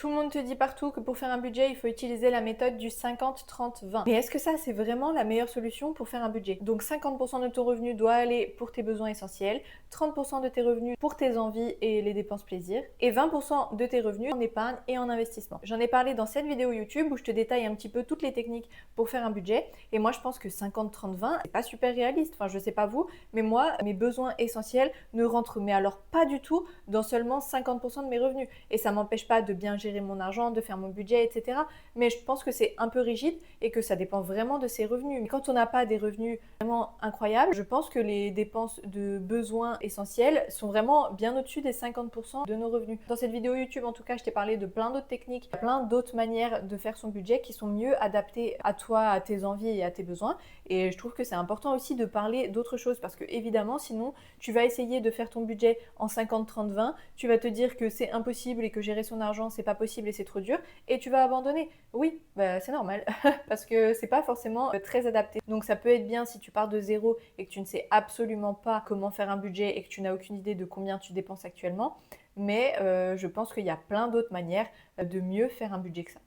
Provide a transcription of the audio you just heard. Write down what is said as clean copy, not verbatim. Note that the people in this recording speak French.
Tout le monde te dit partout que pour faire un budget, il faut utiliser la méthode du 50-30-20. Mais est-ce que ça, c'est vraiment la meilleure solution pour faire un budget? Donc 50% de ton revenu doit aller pour tes besoins essentiels, 30% de tes revenus pour tes envies et les dépenses plaisir, et 20% de tes revenus en épargne et en investissement. J'en ai parlé dans cette vidéo YouTube où je te détaille un petit peu toutes les techniques pour faire un budget. Et moi, je pense que 50-30-20, c'est pas super réaliste. Enfin, je sais pas vous, mais moi, mes besoins essentiels ne rentrent mais alors pas du tout dans seulement 50% de mes revenus. Et ça m'empêche pas de bien gérer mon argent, de faire mon budget, etc. Mais je pense que c'est un peu rigide et que ça dépend vraiment de ses revenus. Mais quand on n'a pas des revenus vraiment incroyables, je pense que les dépenses de besoins essentiels sont vraiment bien au-dessus des 50% de nos revenus. Dans cette vidéo YouTube, en tout cas, je t'ai parlé de plein d'autres techniques, plein d'autres manières de faire son budget qui sont mieux adaptées à toi, à tes envies et à tes besoins. Et je trouve que c'est important aussi de parler d'autres choses parce que évidemment, sinon, tu vas essayer de faire ton budget en 50-30-20, tu vas te dire que c'est impossible et que gérer son argent, c'est pas possible et c'est trop dur, et tu vas abandonner. Oui, bah, c'est normal, parce que c'est pas forcément très adapté. Donc ça peut être bien si tu pars de zéro et que tu ne sais absolument pas comment faire un budget et que tu n'as aucune idée de combien tu dépenses actuellement, mais je pense qu'il y a plein d'autres manières de mieux faire un budget que ça.